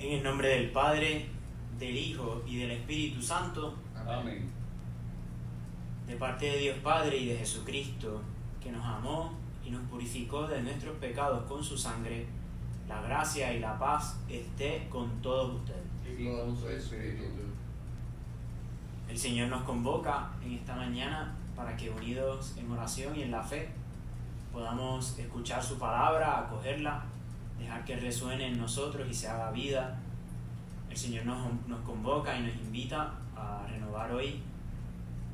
En el nombre del Padre, del Hijo y del Espíritu Santo. Amén. De parte de Dios Padre y de Jesucristo, que nos amó y nos purificó de nuestros pecados con su sangre, la gracia y la paz esté con todos ustedes. Y con su espíritu. El Señor nos convoca en esta mañana para que, unidos en oración y en la fe, podamos escuchar su palabra, acogerla, dejar que resuene en nosotros y se haga vida. El Señor nos convoca y nos invita a renovar hoy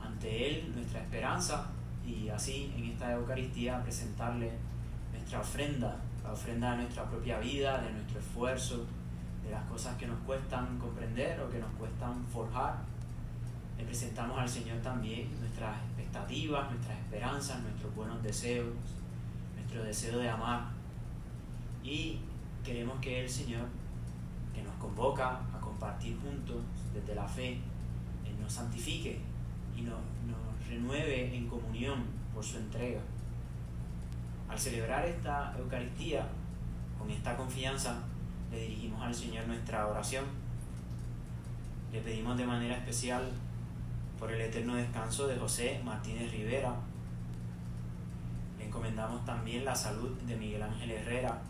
ante Él nuestra esperanza y así en esta Eucaristía presentarle nuestra ofrenda, la ofrenda de nuestra propia vida, de nuestro esfuerzo, de las cosas que nos cuestan comprender o que nos cuestan forjar. Le presentamos al Señor también nuestras expectativas, nuestras esperanzas, nuestros buenos deseos, nuestro deseo de amar. Y queremos que el Señor, que nos convoca a compartir juntos desde la fe, Él nos santifique y nos renueve en comunión por su entrega. Al celebrar esta Eucaristía, con esta confianza, le dirigimos al Señor nuestra oración. Le pedimos de manera especial por el eterno descanso de José Martínez Rivera. Le encomendamos también la salud de Miguel Ángel Herrera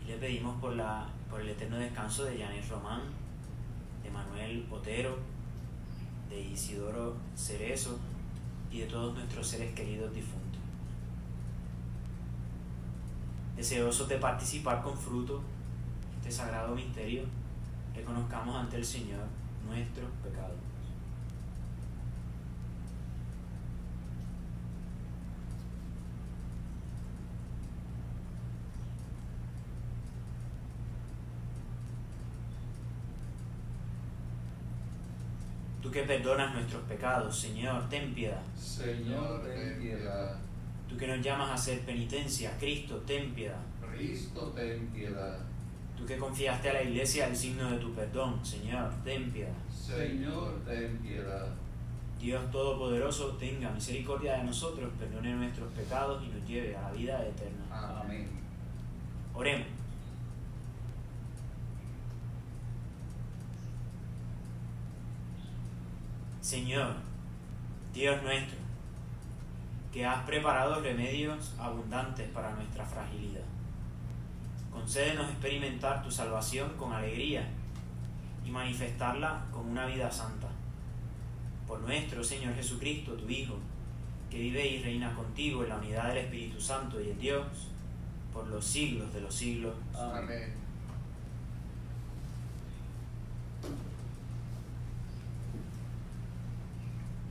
y le pedimos por el eterno descanso de Janet Román, de Manuel Otero, de Isidoro Cerezo y de todos nuestros seres queridos difuntos. Deseosos de participar con fruto este sagrado misterio, reconozcamos ante el Señor nuestros pecados. Tú que perdonas nuestros pecados, Señor, ten piedad. Señor, ten piedad. Tú que nos llamas a hacer penitencia, Cristo, ten piedad. Cristo, ten piedad. Tú que confiaste a la Iglesia el signo de tu perdón, Señor, ten piedad. Señor, ten piedad. Dios Todopoderoso, tenga misericordia de nosotros, perdone nuestros pecados y nos lleve a la vida eterna. Amén. Oremos. Señor, Dios nuestro, que has preparado remedios abundantes para nuestra fragilidad, concédenos experimentar tu salvación con alegría y manifestarla con una vida santa. Por nuestro Señor Jesucristo, tu Hijo, que vive y reina contigo en la unidad del Espíritu Santo y en Dios, por los siglos de los siglos. Amén.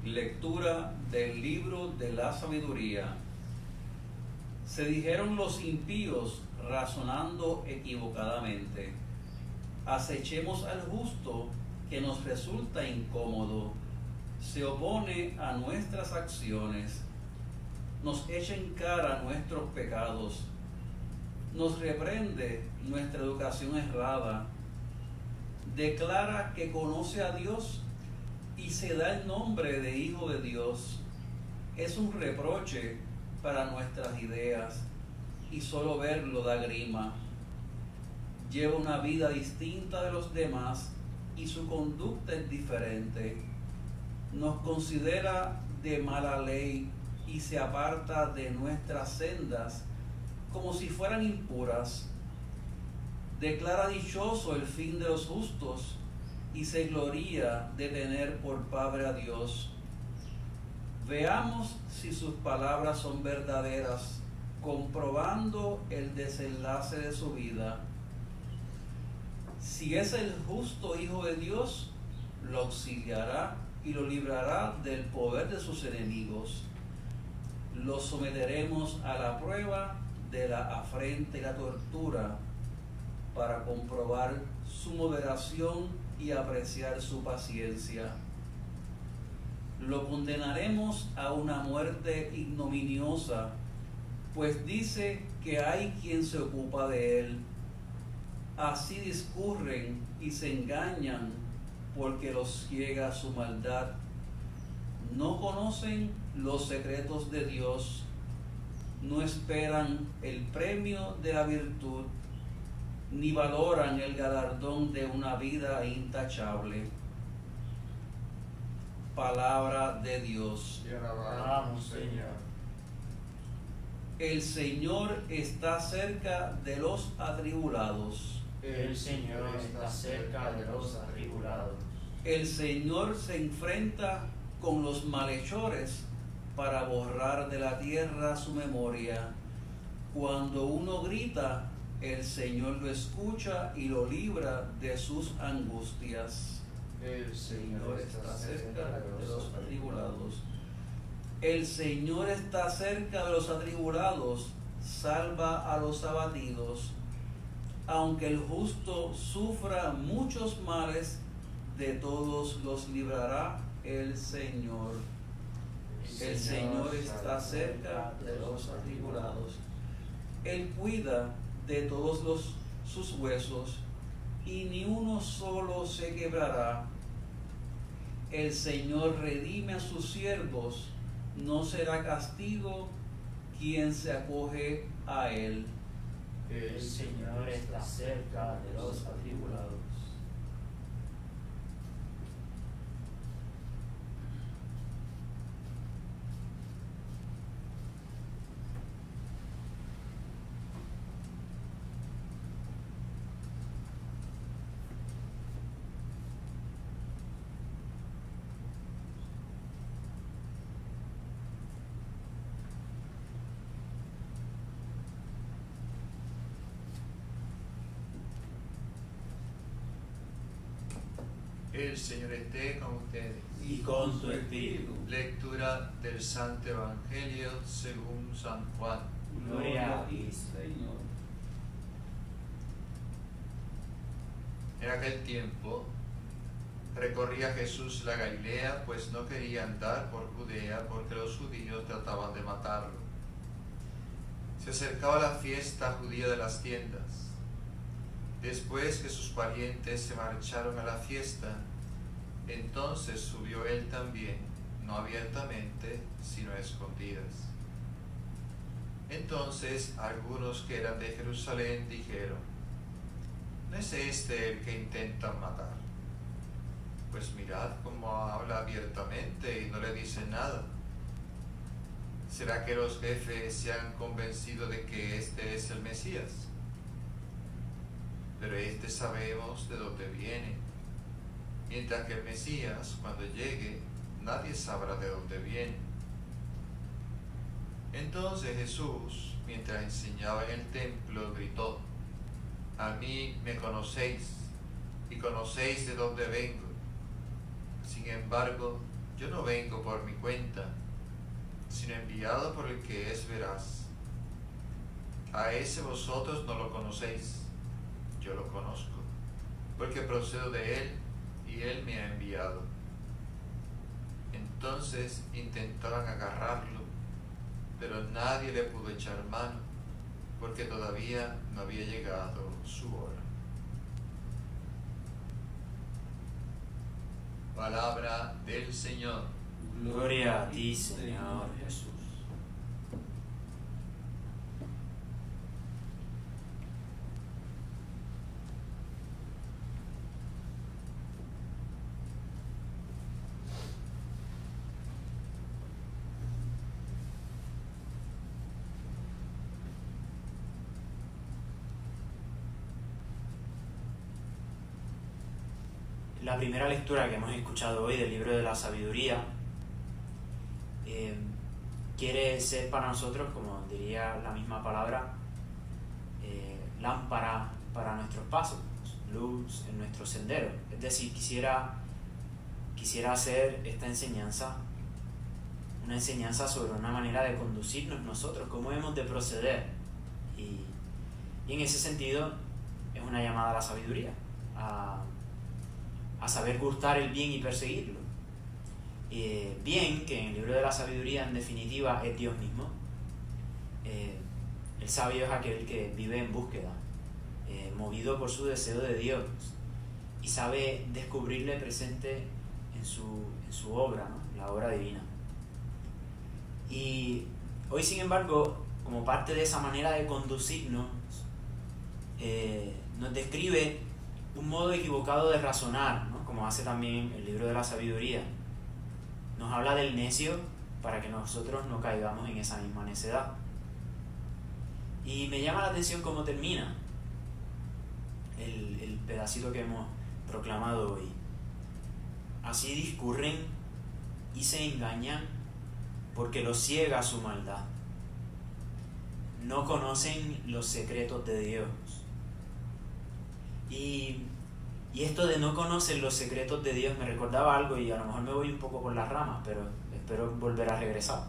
Lectura del libro de la sabiduría. Se dijeron los impíos razonando equivocadamente: acechemos al justo que nos resulta incómodo, se opone a nuestras acciones, nos echa en cara nuestros pecados, nos reprende nuestra educación errada, declara que conoce a Dios y se da el nombre de Hijo de Dios. Es un reproche para nuestras ideas y solo verlo da grima. Lleva una vida distinta de los demás y su conducta es diferente. Nos considera de mala ley y se aparta de nuestras sendas como si fueran impuras. Declara dichoso el fin de los justos y se gloría de tener por Padre a Dios. Veamos si sus palabras son verdaderas, comprobando el desenlace de su vida. Si es el justo Hijo de Dios, lo auxiliará y lo librará del poder de sus enemigos. Lo someteremos a la prueba de la afrenta y la tortura para comprobar su moderación y apreciar su paciencia. Lo condenaremos a una muerte ignominiosa, pues dice que hay quien se ocupa de él. Así discurren y se engañan, porque los ciega su maldad. No conocen los secretos de Dios, no esperan el premio de la virtud, ni valoran el galardón de una vida intachable. Palabra de Dios. Te alabamos, Señor. El Señor está cerca de los atribulados. El Señor está cerca de los atribulados. El Señor se enfrenta con los malhechores para borrar de la tierra su memoria. Cuando uno grita, el Señor lo escucha y lo libra de sus angustias. El Señor está cerca de los atribulados. El Señor está cerca de los atribulados, salva a los abatidos. Aunque el justo sufra muchos males, de todos los librará el Señor. El Señor está cerca de los atribulados. Él cuida de todos sus huesos, y ni uno solo se quebrará. El Señor redime a sus siervos, no será castigo quien se acoge a Él. El Señor está cerca de los atribulados. El Señor esté con ustedes. Y con tu espíritu. Lectura del Santo Evangelio según San Juan. Gloria a ti, Señor. En aquel tiempo recorría Jesús la Galilea, pues no quería andar por Judea porque los judíos trataban de matarlo. Se acercaba la fiesta judía de las tiendas. Después que sus parientes se marcharon a la fiesta, entonces subió él también, no abiertamente, sino a escondidas. Entonces algunos que eran de Jerusalén dijeron: ¿no es este el que intentan matar? Pues mirad cómo habla abiertamente y no le dicen nada. ¿Será que los jefes se han convencido de que este es el Mesías? Pero este sabemos de dónde viene, mientras que el Mesías, cuando llegue, nadie sabrá de dónde viene. Entonces Jesús, mientras enseñaba en el templo, gritó: a mí me conocéis, y conocéis de dónde vengo. Sin embargo, yo no vengo por mi cuenta, sino enviado por el que es veraz. A ese vosotros no lo conocéis. Yo lo conozco, porque procedo de él y él me ha enviado. Entonces intentaban agarrarlo, pero nadie le pudo echar mano, porque todavía no había llegado su hora. Palabra del Señor. Gloria a ti, Señor Jesús. La primera lectura que hemos escuchado hoy del libro de la sabiduría quiere ser para nosotros, como diría la misma palabra, lámpara para nuestros pasos, luz en nuestro sendero. Es decir, quisiera hacer esta enseñanza una enseñanza sobre una manera de conducirnos nosotros, cómo hemos de proceder. Y en ese sentido es una llamada a la sabiduría, a saber gustar el bien y perseguirlo. Bien, que en el libro de la sabiduría en definitiva es Dios mismo. El sabio es aquel que vive en búsqueda, movido por su deseo de Dios, y sabe descubrirle presente en su obra, ¿no? La obra divina. Y hoy, sin embargo, como parte de esa manera de conducirnos, nos describe un modo equivocado de razonar, ¿no? Como hace también el libro de la sabiduría. Nos habla del necio para que nosotros no caigamos en esa misma necedad. Y me llama la atención cómo termina el pedacito que hemos proclamado hoy. Así discurren y se engañan porque los ciega su maldad. No conocen los secretos de Dios. Y esto de no conocer los secretos de Dios me recordaba algo, y a lo mejor me voy un poco por las ramas, pero espero volver a regresar.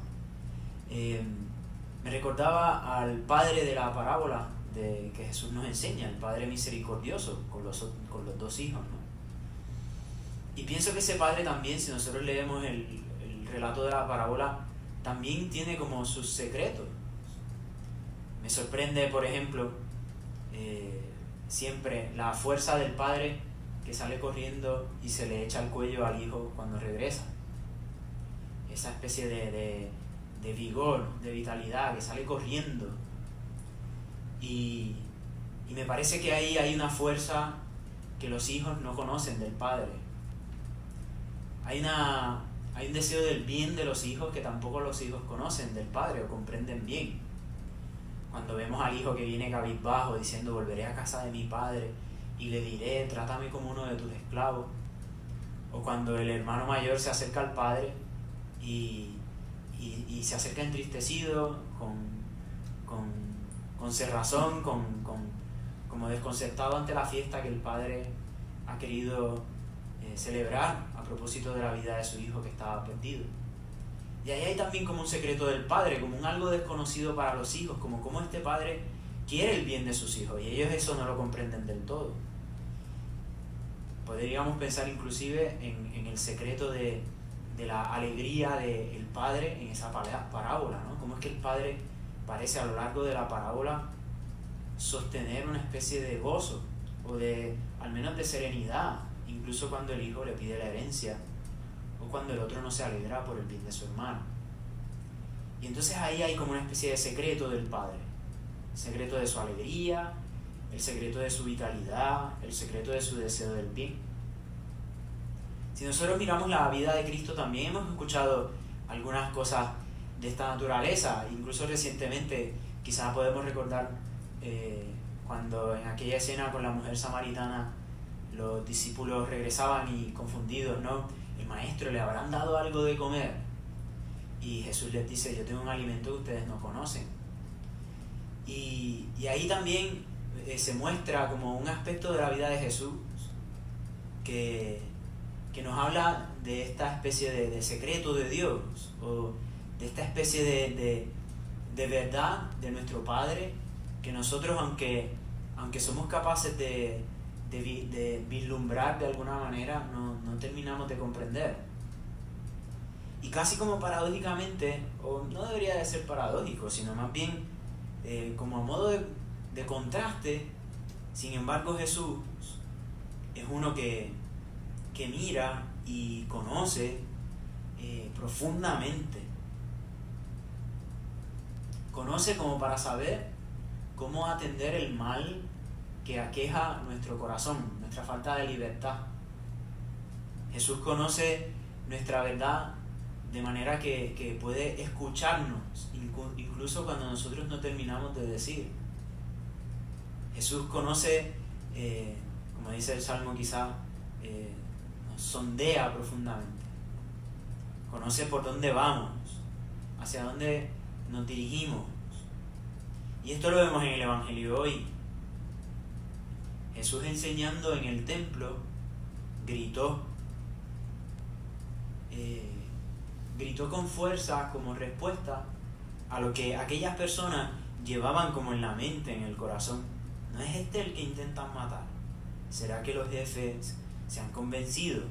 Me recordaba al padre de la parábola que Jesús nos enseña, el Padre misericordioso con los dos hijos, ¿no? Y pienso que ese padre también, si nosotros leemos el relato de la parábola, también tiene como sus secretos. Me sorprende, por ejemplo, siempre la fuerza del padre que sale corriendo y se le echa al cuello al hijo cuando regresa. Esa especie de vigor, de vitalidad, que sale corriendo. Y me parece que ahí hay una fuerza que los hijos no conocen del padre. Hay un deseo del bien de los hijos que tampoco los hijos conocen del padre o comprenden bien. Cuando vemos al hijo que viene cabizbajo diciendo: volveré a casa de mi padre y le diré, trátame como uno de tus esclavos. O cuando el hermano mayor se acerca al padre y se acerca entristecido, con cerrazón, como desconcertado ante la fiesta que el padre ha querido celebrar a propósito de la vida de su hijo que estaba perdido. Y ahí hay también como un secreto del padre, como un algo desconocido para los hijos, como este padre quiere el bien de sus hijos y ellos eso no lo comprenden del todo. Podríamos pensar inclusive en el secreto de la alegría del padre en esa parábola, ¿no? Cómo es que el padre parece a lo largo de la parábola sostener una especie de gozo o de al menos de serenidad, incluso cuando el hijo le pide la herencia o cuando el otro no se alegra por el bien de su hermano. Y entonces ahí hay como una especie de secreto del padre, el secreto de su alegría, el secreto de su vitalidad, el secreto de su deseo del bien. Si nosotros miramos la vida de Cristo, también hemos escuchado algunas cosas de esta naturaleza. Incluso recientemente quizás podemos recordar cuando en aquella escena con la mujer samaritana los discípulos regresaban y confundidos, ¿no? El maestro, ¿le habrán dado algo de comer? Y Jesús les dice: yo tengo un alimento que ustedes no conocen. Y ahí también se muestra como un aspecto de la vida de Jesús que nos habla de esta especie de secreto de Dios, o de esta especie de verdad de nuestro Padre, que nosotros, aunque somos capaces de vislumbrar de alguna manera, no terminamos de comprender. Y casi como paradójicamente, o no debería de ser paradójico, sino más bien como a modo de contraste, sin embargo Jesús es uno que mira y conoce profundamente. Conoce como para saber cómo atender el mal que aqueja nuestro corazón, nuestra falta de libertad. Jesús conoce nuestra verdad de manera que puede escucharnos, incluso cuando nosotros no terminamos de decir. Jesús conoce, como dice el Salmo quizá, nos sondea profundamente. Conoce por dónde vamos, hacia dónde nos dirigimos. Y esto lo vemos en el Evangelio hoy. Jesús, enseñando en el templo, gritó con fuerza como respuesta a lo que aquellas personas llevaban como en la mente, en el corazón. ¿No es este el que intentan matar? ¿Será que los jefes se han convencido?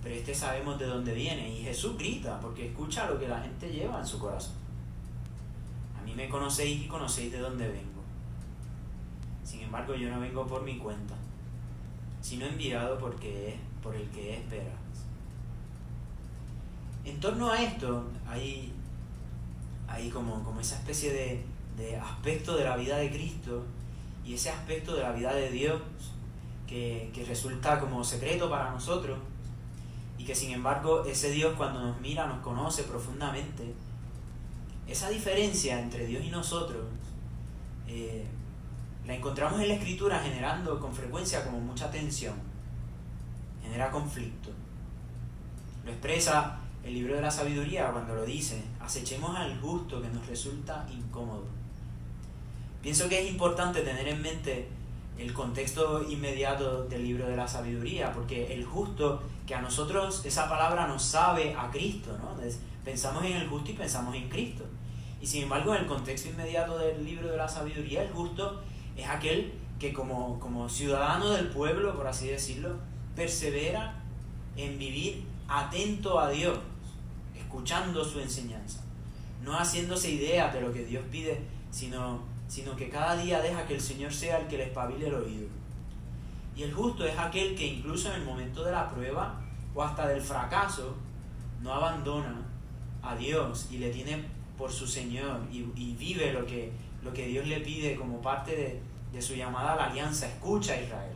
Pero sabemos de dónde viene. Y Jesús grita porque escucha lo que la gente lleva en su corazón. A mí me conocéis y conocéis de dónde vengo. Sin embargo, yo no vengo por mi cuenta, sino enviado por el que es veraz. En torno a esto hay como esa especie de aspecto de la vida de Cristo, y y ese aspecto de la vida de Dios que resulta como secreto para nosotros, y que sin embargo ese Dios cuando nos mira nos conoce profundamente. Esa diferencia entre Dios y nosotros la encontramos en la Escritura generando con frecuencia como mucha tensión, genera conflicto. Lo expresa el libro de la sabiduría cuando lo dice: acechemos al justo que nos resulta incómodo. Pienso que es importante tener en mente el contexto inmediato del libro de la sabiduría, porque el justo, que a nosotros esa palabra nos sabe a Cristo, ¿no? Pensamos en el justo y pensamos en Cristo. Y sin embargo, en el contexto inmediato del libro de la sabiduría, el justo es aquel que como ciudadano del pueblo, por así decirlo, persevera en vivir atento a Dios, escuchando su enseñanza, no haciéndose ideas de lo que Dios pide, sino que cada día deja que el Señor sea el que le espabile el oído. Y el justo es aquel que incluso en el momento de la prueba o hasta del fracaso no abandona a Dios y le tiene por su Señor y vive lo que Dios le pide como parte de su llamada a la alianza. Escucha Israel,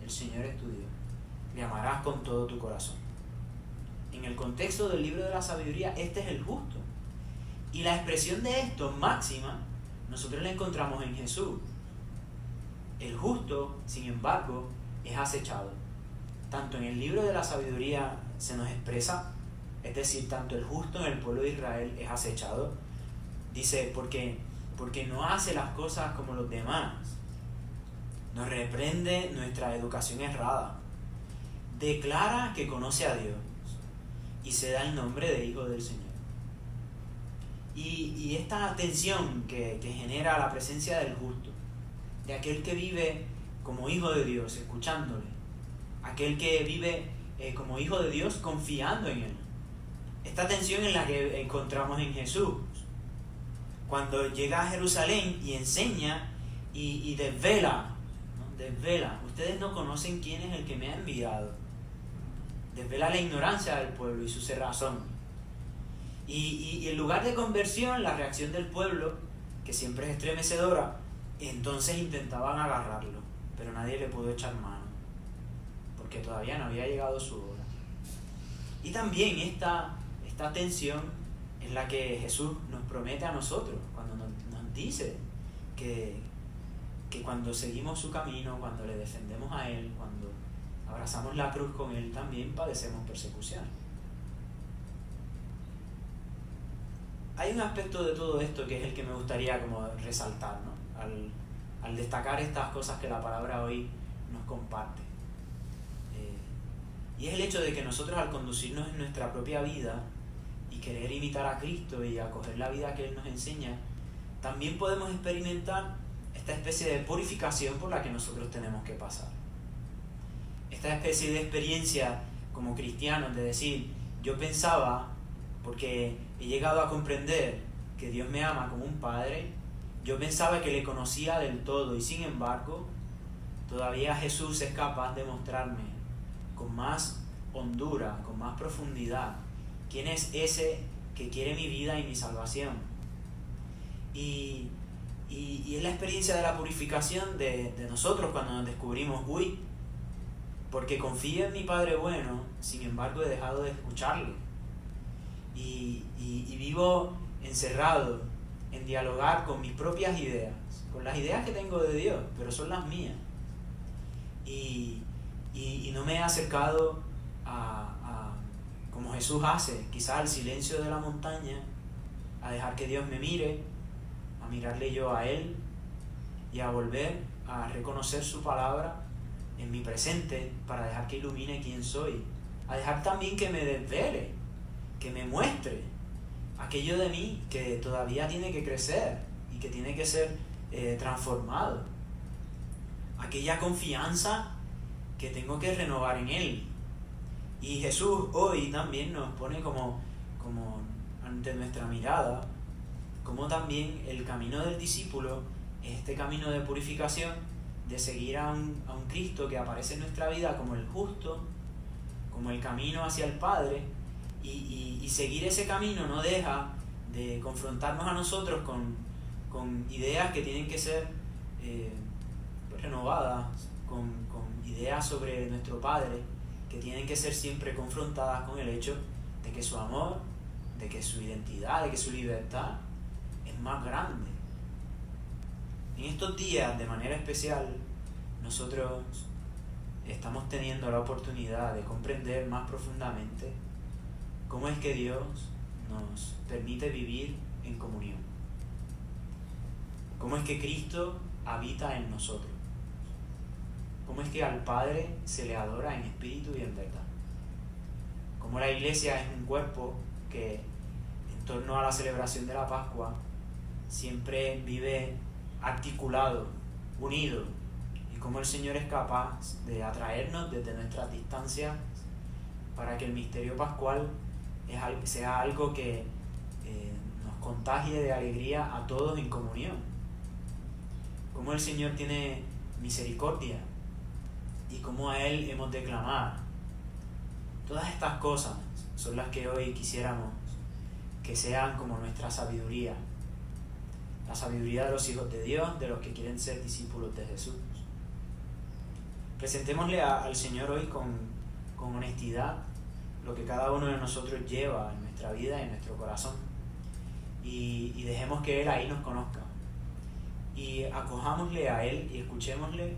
el Señor es tu Dios, le amarás con todo tu corazón. En el contexto del libro de la sabiduría, este es el justo. Y la expresión de esto máxima nosotros la encontramos en Jesús. El justo, sin embargo, es acechado. Tanto en el libro de la sabiduría se nos expresa, es decir, tanto el justo en el pueblo de Israel es acechado. Dice, porque no hace las cosas como los demás. Nos reprende nuestra educación errada. Declara que conoce a Dios y se da el nombre de hijo del Señor. Y esta tensión que genera la presencia del justo, de aquel que vive como hijo de Dios, escuchándole, aquel que vive como hijo de Dios, confiando en Él. Esta tensión es la que encontramos en Jesús, cuando llega a Jerusalén y enseña y desvela, ¿no? Desvela. Ustedes no conocen quién es el que me ha enviado. Desvela la ignorancia del pueblo y su cerrazón. Y en lugar de conversión, la reacción del pueblo, que siempre es estremecedora, entonces intentaban agarrarlo, pero nadie le pudo echar mano, porque todavía no había llegado su hora. Y también esta tensión es la que Jesús nos promete a nosotros, cuando nos dice que cuando seguimos su camino, cuando le defendemos a Él, cuando abrazamos la cruz con Él, también padecemos persecución. Hay un aspecto de todo esto que es el que me gustaría como resaltar, ¿no? Al destacar estas cosas que la palabra hoy nos comparte. Y es el hecho de que nosotros, al conducirnos en nuestra propia vida y querer imitar a Cristo y acoger la vida que Él nos enseña, también podemos experimentar esta especie de purificación por la que nosotros tenemos que pasar. Esta especie de experiencia como cristianos de decir, yo pensaba, porque he llegado a comprender que Dios me ama como un padre, yo pensaba que le conocía del todo, y sin embargo, todavía Jesús es capaz de mostrarme con más hondura, con más profundidad, quién es ese que quiere mi vida y mi salvación. Y es la experiencia de la purificación de nosotros cuando nos descubrimos, porque confío en mi Padre bueno, sin embargo he dejado de escucharle. Y vivo encerrado en dialogar con mis propias ideas, con las ideas que tengo de Dios, pero son las mías. Y no me he acercado como Jesús hace, quizás al silencio de la montaña, a dejar que Dios me mire, a mirarle yo a Él y a volver a reconocer su palabra en mi presente para dejar que ilumine quién soy, a dejar también que me desvele, que me muestre aquello de mí que todavía tiene que crecer y que tiene que ser transformado, aquella confianza que tengo que renovar en Él. Y Jesús hoy también nos pone como ante nuestra mirada, como también el camino del discípulo es este camino de purificación, de seguir a un Cristo que aparece en nuestra vida como el justo, como el camino hacia el Padre. Y seguir ese camino no deja de confrontarnos a nosotros con ideas que tienen que ser pues renovadas, con ideas sobre nuestro Padre, que tienen que ser siempre confrontadas con el hecho de que su amor, de que su identidad, de que su libertad es más grande. En estos días, de manera especial, nosotros estamos teniendo la oportunidad de comprender más profundamente cómo es que Dios nos permite vivir en comunión. Cómo es que Cristo habita en nosotros. Cómo es que al Padre se le adora en espíritu y en verdad. Cómo la Iglesia es un cuerpo que en torno a la celebración de la Pascua siempre vive articulado, unido, y cómo el Señor es capaz de atraernos desde nuestras distancias para que el misterio pascual sea algo que nos contagie de alegría a todos en comunión. Cómo el Señor tiene misericordia y cómo a Él hemos de clamar. Todas estas cosas son las que hoy quisiéramos que sean como nuestra sabiduría. La sabiduría de los hijos de Dios, de los que quieren ser discípulos de Jesús. Presentémosle al Señor hoy con honestidad lo que cada uno de nosotros lleva en nuestra vida y en nuestro corazón. Y dejemos que Él ahí nos conozca. Y acojámosle a Él y escuchémosle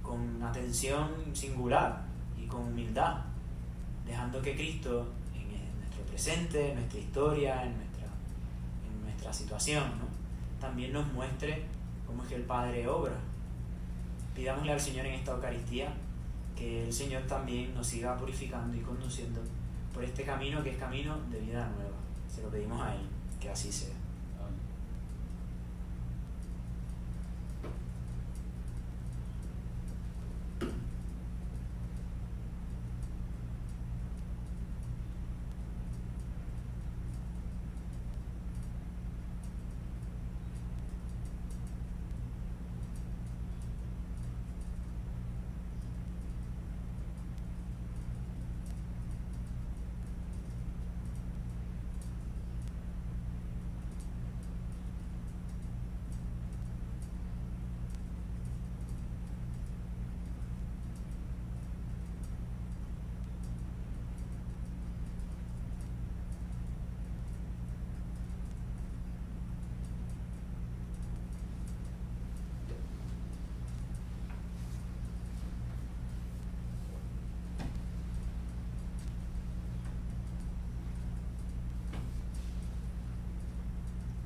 con atención singular y con humildad, dejando que Cristo en nuestro presente, en nuestra historia, en nuestra situación, ¿no?, también nos muestre cómo es que el Padre obra. Pidámosle al Señor en esta Eucaristía que el Señor también nos siga purificando y conduciendo por este camino que es camino de vida nueva. Se lo pedimos a Él, que así sea.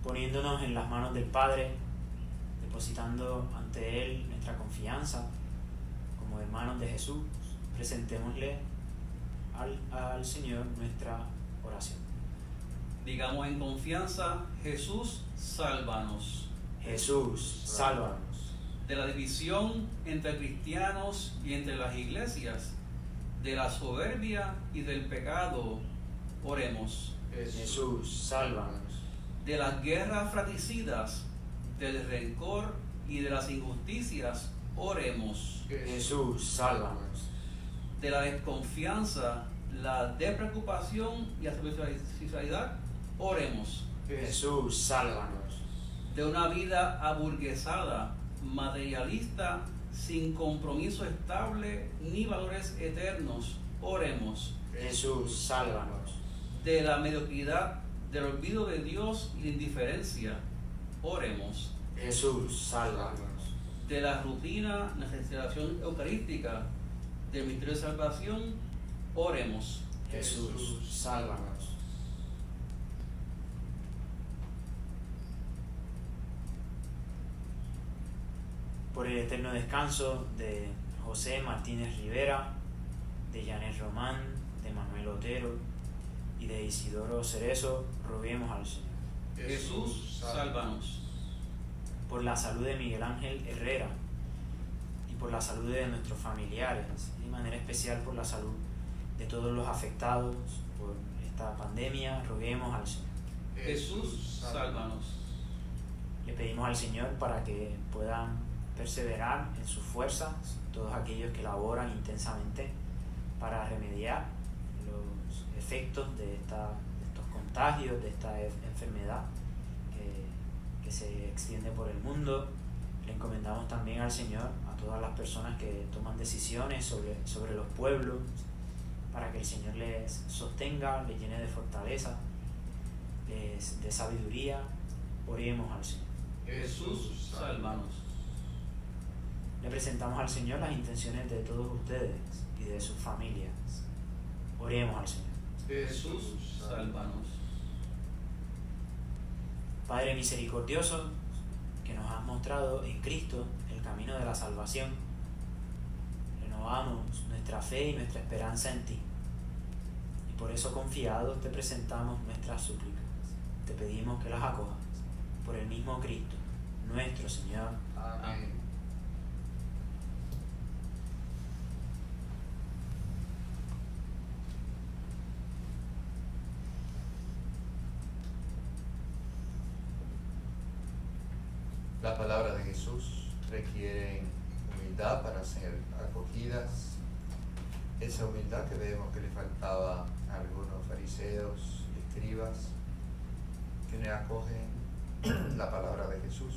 Poniéndonos en las manos del Padre, depositando ante Él nuestra confianza como hermanos de Jesús, presentémosle al Señor nuestra oración. Digamos en confianza: Jesús, sálvanos. Jesús, sálvanos. De la división entre cristianos y entre las iglesias, de la soberbia y del pecado, oremos. Jesús, sálvanos. De las guerras fratricidas, del rencor y de las injusticias, oremos. Jesús, sálvanos. De la desconfianza, la despreocupación y la superficialidad, oremos. Jesús, sálvanos. De una vida aburguesada, materialista, sin compromiso estable ni valores eternos, oremos. Jesús, sálvanos. De la mediocridad, del olvido de Dios y la indiferencia, oremos. Jesús, sálvanos. De la rutina, la celebración eucarística, del misterio de salvación, oremos. Jesús, sálvanos. Por el eterno descanso de José Martínez Rivera, de Janet Román, de Manuel Otero y de Isidoro Cerezo, roguemos al Señor. Jesús, sálvanos. Por la salud de Miguel Ángel Herrera y por la salud de nuestros familiares, y de manera especial por la salud de todos los afectados por esta pandemia, roguemos al Señor. Jesús, sálvanos. Le pedimos al Señor para que puedan perseverar en sus fuerzas todos aquellos que laboran intensamente para remediar los efectos de estos contagios, de esta enfermedad que se extiende por el mundo. Le encomendamos también al Señor a todas las personas que toman decisiones sobre los pueblos, para que el Señor les sostenga, les llene de fortaleza, les dé sabiduría. Oremos al Señor. Jesús, sálvanos. Le presentamos al Señor las intenciones de todos ustedes y de sus familias. Oremos al Señor. Jesús, sálvanos. Padre misericordioso, que nos has mostrado en Cristo el camino de la salvación, renovamos nuestra fe y nuestra esperanza en ti. Y por eso, confiados, te presentamos nuestras súplicas. Te pedimos que las acojas por el mismo Cristo, nuestro Señor. Amén. Las palabras de Jesús requieren humildad para ser acogidas. Esa humildad que vemos que le faltaba a algunos fariseos y escribas que no acogen la palabra de Jesús.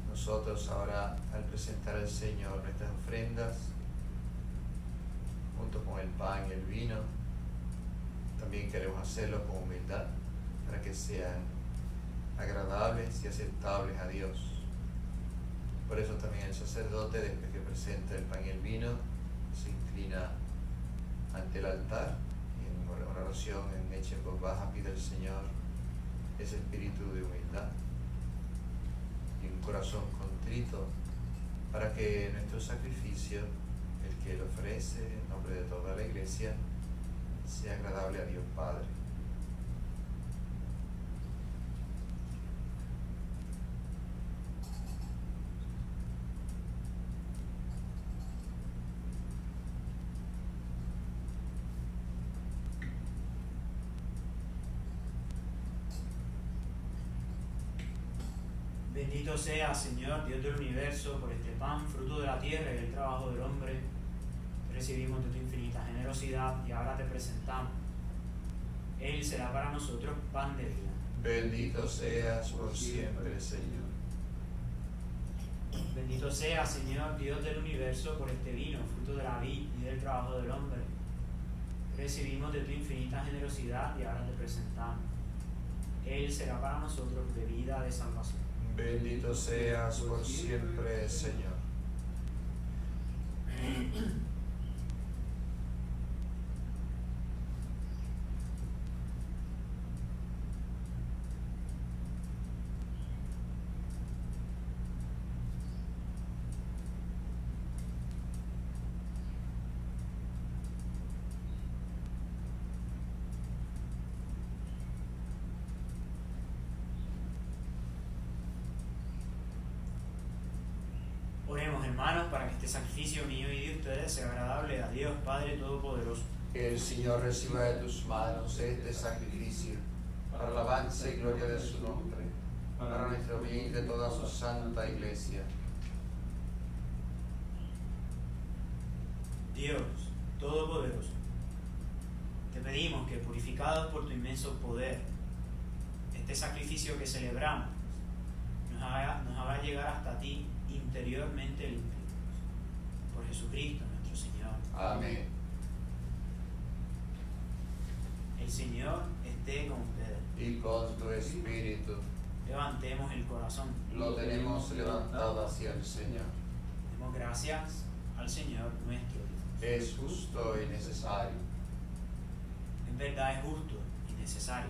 Nosotros ahora, al presentar al Señor nuestras ofrendas, junto con el pan y el vino, también queremos hacerlo con humildad para que sean agradables y aceptables a Dios. Por eso también el sacerdote, después que presenta el pan y el vino, se inclina ante el altar y en una oración hecha en voz baja pide al Señor ese espíritu de humildad y un corazón contrito, para que nuestro sacrificio, el que Él ofrece en nombre de toda la Iglesia, sea agradable a Dios Padre. Bendito sea, Señor, Dios del universo, por este pan, fruto de la tierra y del trabajo del hombre. Recibimos de tu infinita generosidad y ahora te presentamos. Él será para nosotros pan de vida. Bendito seas por siempre, Señor. Bendito sea, Señor, Dios del universo, por este vino, fruto de la vid y del trabajo del hombre. Recibimos de tu infinita generosidad y ahora te presentamos. Él será para nosotros bebida de salvación. Bendito seas por siempre, Señor. Oremos, hermanos, para que este sacrificio mío y de ustedes sea agradable a Dios Padre Todopoderoso. Que el Señor reciba de tus manos este sacrificio, para alabanza y gloria de su nombre, para nuestro bien y de toda su santa Iglesia. Dios Todopoderoso, te pedimos que, purificados por tu inmenso poder, este sacrificio que celebramos nos haga llegar hasta ti interiormente limpios. Por Jesucristo nuestro Señor. Amén. El Señor esté con ustedes. Y con tu espíritu. Levantemos el corazón. Lo tenemos levantado hacia el Señor. Demos gracias al Señor nuestro Dios. Es justo y necesario. En verdad es justo y necesario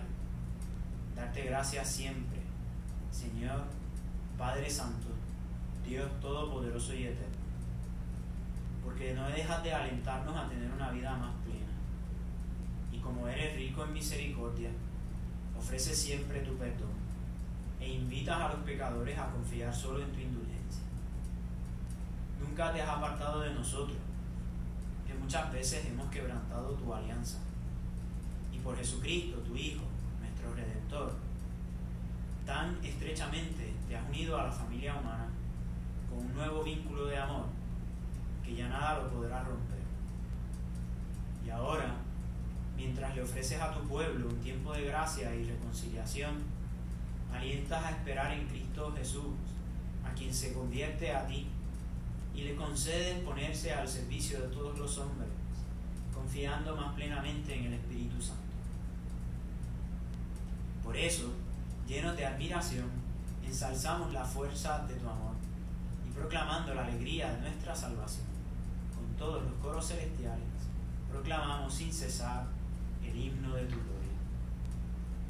darte gracias siempre, Señor, Padre Santo, Dios Todopoderoso y Eterno, porque no dejas de alentarnos a tener una vida más plena. Y como eres rico en misericordia, ofreces siempre tu perdón e invitas a los pecadores a confiar solo en tu indulgencia. Nunca te has apartado de nosotros, que muchas veces hemos quebrantado tu alianza. Y por Jesucristo, tu Hijo, nuestro Redentor, tan estrechamente te has unido a la familia humana con un nuevo vínculo de amor que ya nada lo podrá romper. Y ahora, mientras le ofreces a tu pueblo un tiempo de gracia y reconciliación, alientas a esperar en Cristo Jesús a quien se convierte a ti y le concedes ponerse al servicio de todos los hombres, confiando más plenamente en el Espíritu Santo. Por eso, llenos de admiración, ensalzamos la fuerza de tu amor y proclamando la alegría de nuestra salvación, con todos los coros celestiales, proclamamos sin cesar el himno de tu gloria.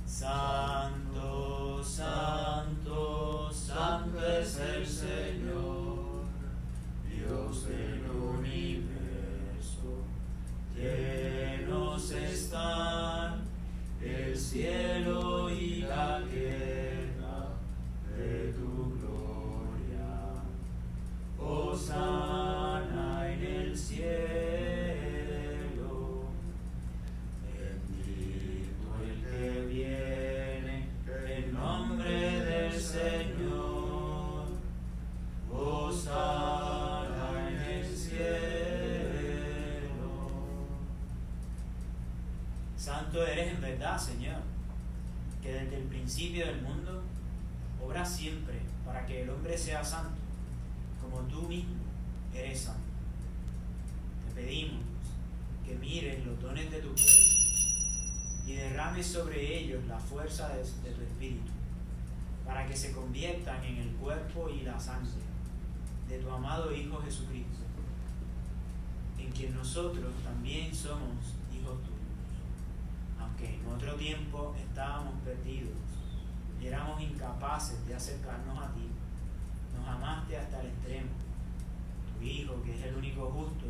Santo, santo, santo es el Señor, Dios del universo. Llenos están el cielo y la tierra de tu gloria. Hosana en el cielo. Bendito el que viene en nombre del Señor. Hosana en el cielo. Santo eres en verdad, Señor, que desde el principio del mundo obras siempre para que el hombre sea santo, como tú mismo eres santo. Te pedimos que mires los dones de tu pueblo y derrames sobre ellos la fuerza de tu Espíritu, para que se conviertan en el cuerpo y la sangre de tu amado Hijo Jesucristo, en quien nosotros también somos hijos tuyos. Aunque en otro tiempo estábamos perdidos y éramos incapaces de acercarnos a ti, nos amaste hasta el extremo. Tu Hijo, que es el único justo,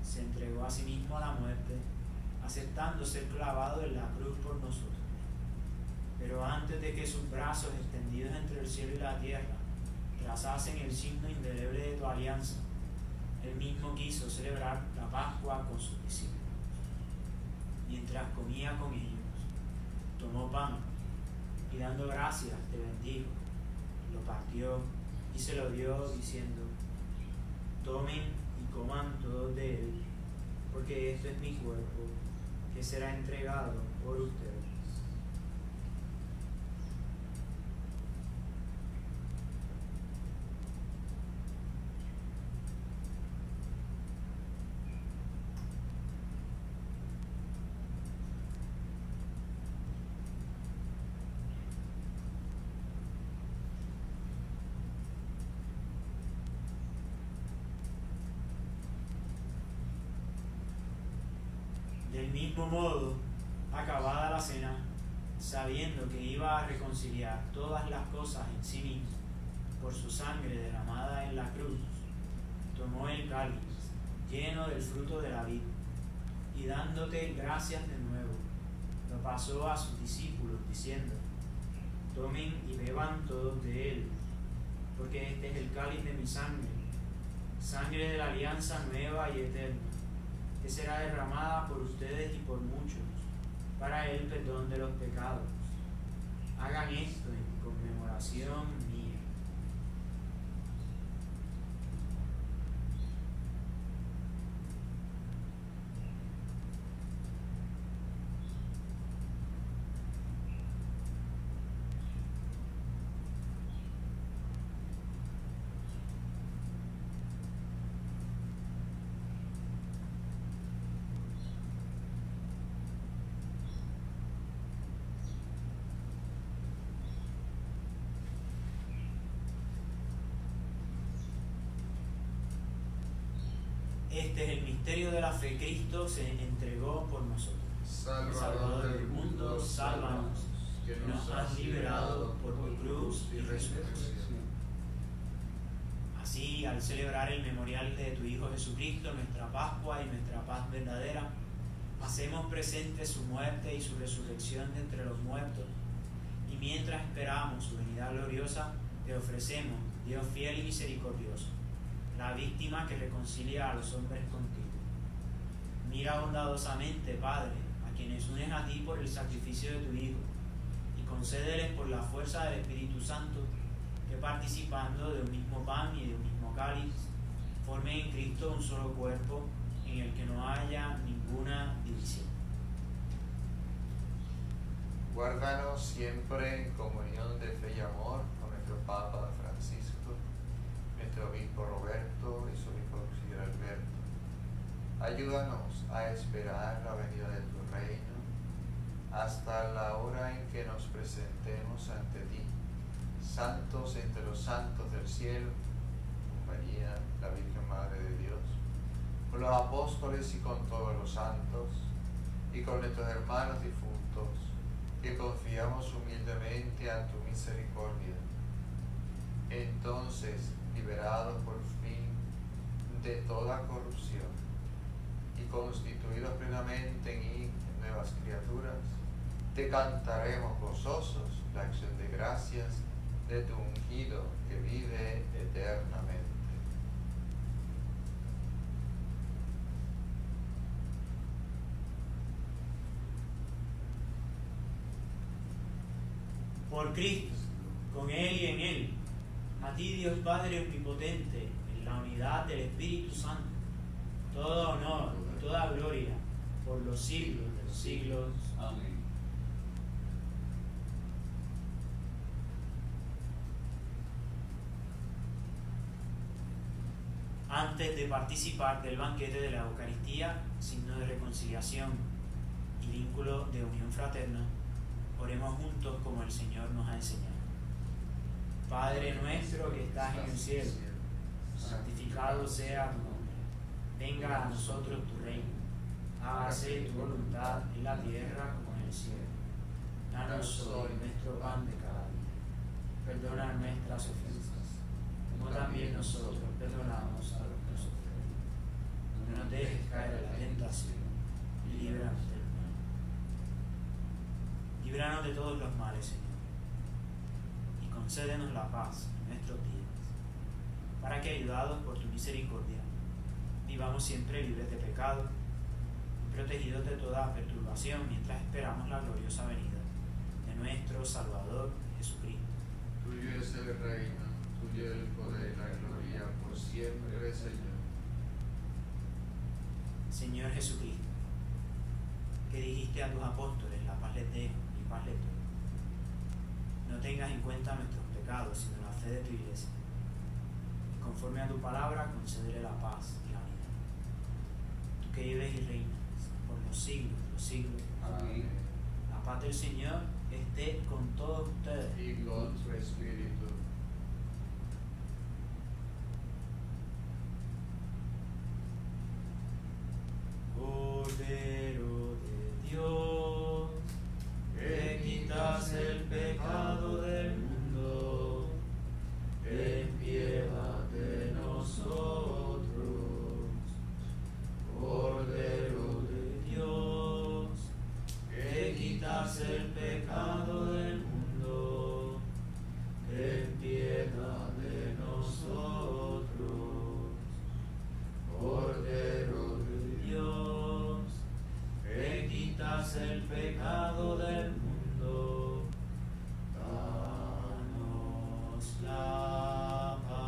se entregó a sí mismo a la muerte, aceptando ser clavado en la cruz por nosotros. Pero antes de que sus brazos extendidos entre el cielo y la tierra trazasen el signo indeleble de tu alianza, él mismo quiso celebrar la Pascua con sus discípulos. Mientras comía con ellos, tomó pan y dando gracias te bendijo, lo partió y se lo dio diciendo: tomen y coman todos de él, porque esto es mi cuerpo, que será entregado por ustedes. Del mismo modo, acabada la cena, sabiendo que iba a reconciliar todas las cosas en sí mismo por su sangre derramada en la cruz, tomó el cáliz lleno del fruto de la vid y dándote gracias de nuevo, lo pasó a sus discípulos diciendo: tomen y beban todos de él, porque este es el cáliz de mi sangre, sangre de la alianza nueva y eterna, que será derramada por ustedes y por muchos, para el perdón de los pecados. Hagan esto en conmemoración mía. Este es el misterio de la fe. Cristo se entregó por nosotros. Salvador del mundo, sálvanos, que nos has liberado por tu cruz y resurrección. Así, al celebrar el memorial de tu Hijo Jesucristo, nuestra Pascua y nuestra paz verdadera, hacemos presente su muerte y su resurrección de entre los muertos, y mientras esperamos su venida gloriosa, te ofrecemos, Dios fiel y misericordioso, la víctima que reconcilia a los hombres contigo. Mira bondadosamente, Padre, a quienes unes a ti por el sacrificio de tu Hijo, y concédeles por la fuerza del Espíritu Santo que, participando de un mismo pan y de un mismo cáliz, formen en Cristo un solo cuerpo en el que no haya ninguna división. Guárdanos siempre en comunión de fe y amor con nuestro Papa Francisco, nuestro obispo Roberto y su obispo auxiliar Alberto. Ayúdanos a esperar la venida de tu reino hasta la hora en que nos presentemos ante ti, santos entre los santos del cielo, con María, la Virgen Madre de Dios, con los apóstoles y con todos los santos, y con nuestros hermanos difuntos, que confiamos humildemente a tu misericordia. Entonces, liberados por fin de toda corrupción y constituidos plenamente en nuevas criaturas, te cantaremos gozosos la acción de gracias de tu ungido que vive eternamente. Por Cristo, con Él y en Él, a ti Dios Padre Omnipotente, en la unidad del Espíritu Santo, todo honor y toda gloria por los siglos de los siglos. Amén. Antes de participar del banquete de la Eucaristía, signo de reconciliación y vínculo de unión fraterna, oremos juntos como el Señor nos ha enseñado. Padre nuestro que estás en el cielo, santificado sea tu nombre. Venga a nosotros tu reino. Hágase tu voluntad en la tierra como en el cielo. Danos hoy nuestro pan de cada día. Perdona nuestras ofensas, como también nosotros perdonamos a los que nos ofenden. No nos dejes caer en la tentación y líbranos del mal. Líbranos de todos los males, Señor, y concédenos la paz en nuestros días, para que, ayudados por tu misericordia, vivamos siempre libres de pecado y protegidos de toda perturbación mientras esperamos la gloriosa venida de nuestro Salvador Jesucristo. Tuyo es el reino, tuyo el poder y la gloria por siempre, Señor. Señor Jesucristo, que dijiste a tus apóstoles, la paz les dejo, mi paz les doy. No tengas en cuenta nuestros pecados, sino la fe de tu iglesia. Y conforme a tu palabra, concédele la paz y la unidad. Tú que vives y reinas por los siglos de los siglos. Amén. La paz del Señor esté con todos ustedes. Y con tu espíritu. Cordero de Dios, que quitas el pecado del mundo, ten piedad de nosotros. Cordero de Dios, que quitas el pecado del mundo, ten piedad de nosotros. Cordero de Dios, que quitas el pecado del mundo, danos la paz.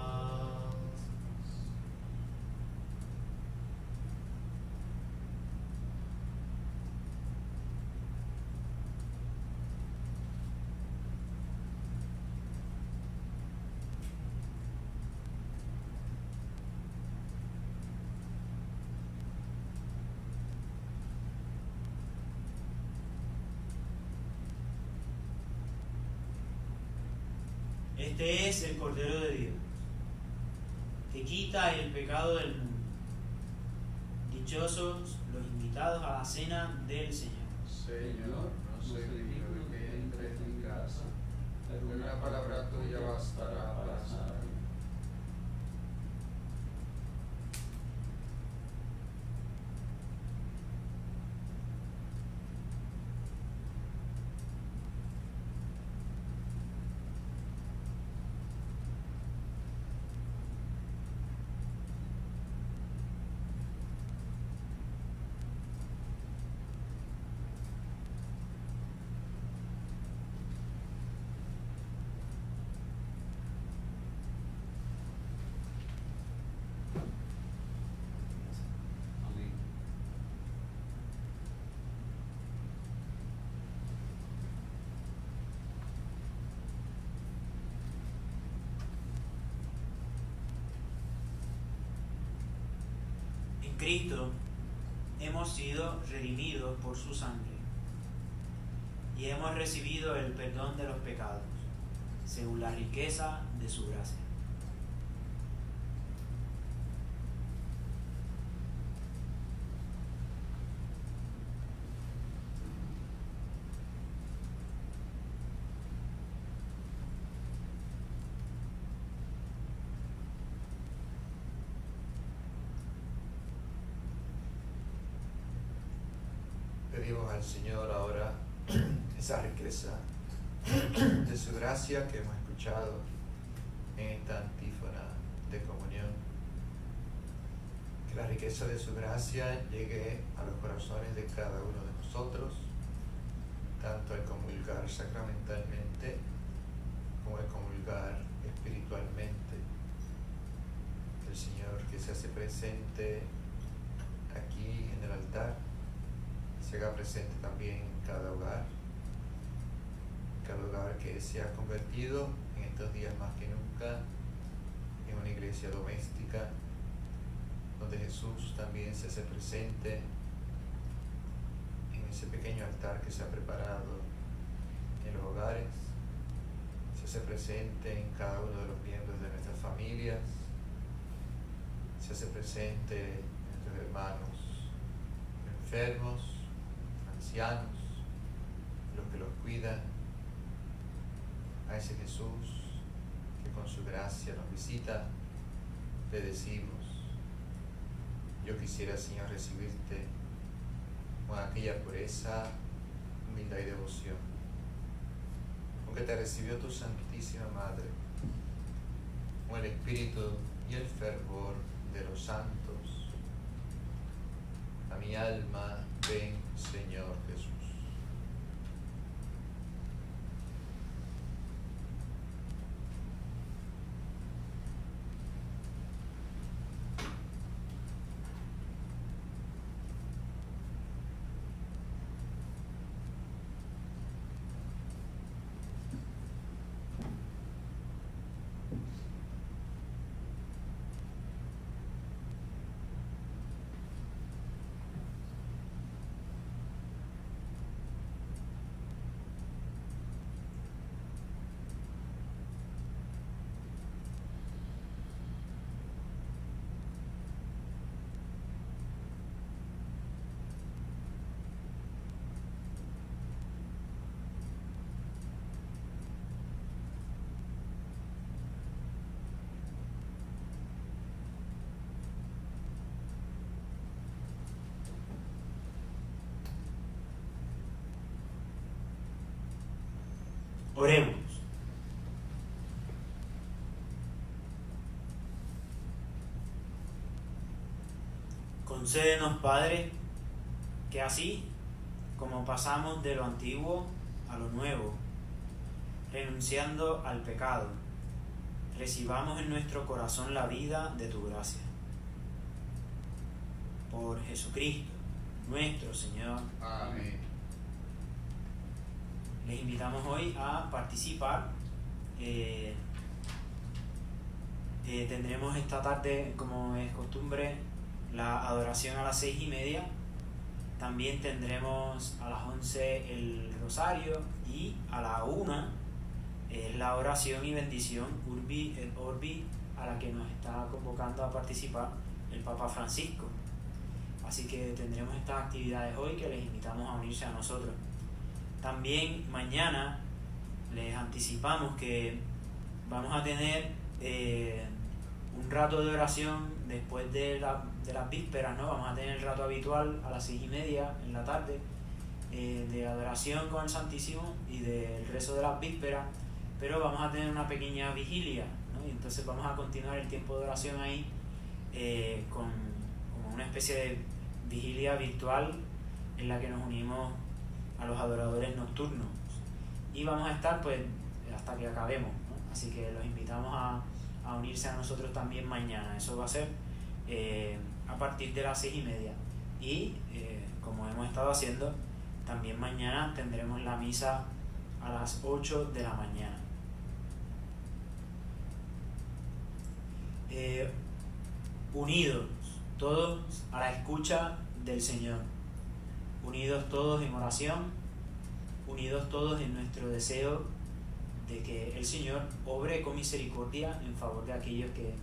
Este es el Cordero de Dios, que quita el pecado del mundo. Dichosos los invitados a la cena del Señor. Señor, no soy digno de que entres en mi casa, pero una palabra tuya bastará para sanarme. Cristo hemos sido redimidos por su sangre y hemos recibido el perdón de los pecados, según la riqueza de su gracia. Pedimos al Señor ahora esa riqueza de su gracia que hemos escuchado en esta antífona de comunión. Que la riqueza de su gracia llegue a los corazones de cada uno de nosotros, tanto al comulgar sacramentalmente como al comulgar espiritualmente. Que el Señor que se hace presente aquí en el altar se haga presente también en cada hogar que se ha convertido en estos días más que nunca en una iglesia doméstica, donde Jesús también se hace presente en ese pequeño altar que se ha preparado en los hogares, se hace presente en cada uno de los miembros de nuestras familias, se hace presente en nuestros hermanos enfermos, ancianos, los que los cuidan, a ese Jesús que con su gracia nos visita. Le decimos: yo quisiera, Señor, recibirte con aquella pureza, humildad y devoción con que te recibió tu Santísima Madre, con el espíritu y el fervor de los santos. A mi alma, ven, Señor Jesús. Oremos. Concédenos, Padre, que así como pasamos de lo antiguo a lo nuevo, renunciando al pecado, recibamos en nuestro corazón la vida de tu gracia. Por Jesucristo, nuestro Señor. Amén. Les invitamos hoy a participar. Tendremos esta tarde, como es costumbre, la adoración a las 6:30. También tendremos a las 11 el rosario y a la 1 la oración y bendición Urbi et Orbi, a la que nos está convocando a participar el Papa Francisco. Así que tendremos estas actividades hoy que les invitamos a unirse a nosotros. También mañana les anticipamos que vamos a tener un rato de oración después de las vísperas, ¿no? Vamos a tener el rato habitual a las 6:30 en la tarde de adoración con el Santísimo y del rezo de las vísperas, pero vamos a tener una pequeña vigilia, ¿no? Y entonces vamos a continuar el tiempo de oración ahí con como una especie de vigilia virtual en la que nos unimos a los adoradores nocturnos y vamos a estar pues hasta que acabemos, ¿no? Así que los invitamos a unirse a nosotros también mañana. Eso va a ser a partir de las 6:30 y como hemos estado haciendo, también mañana tendremos la misa a las 8 de la mañana. Unidos todos a la escucha del Señor, unidos todos en oración, unidos todos en nuestro deseo de que el Señor obre con misericordia en favor de aquellos que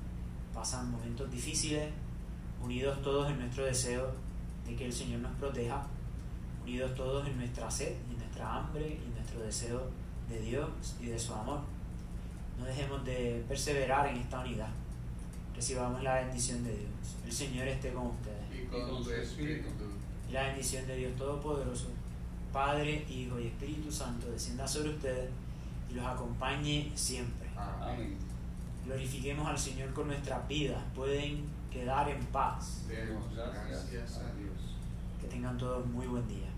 pasan momentos difíciles, unidos todos en nuestro deseo de que el Señor nos proteja, unidos todos en nuestra sed y nuestra hambre y nuestro deseo de Dios y de su amor. No dejemos de perseverar en esta unidad. Recibamos la bendición de Dios. El Señor esté con ustedes. Y con tu espíritu. Y la bendición de Dios Todopoderoso, Padre, Hijo y Espíritu Santo, descienda sobre ustedes y los acompañe siempre. Amén. Glorifiquemos al Señor con nuestras vidas. Pueden quedar en paz. Demos Gracias gracias a a Dios. Dios. Que tengan todos muy buen día.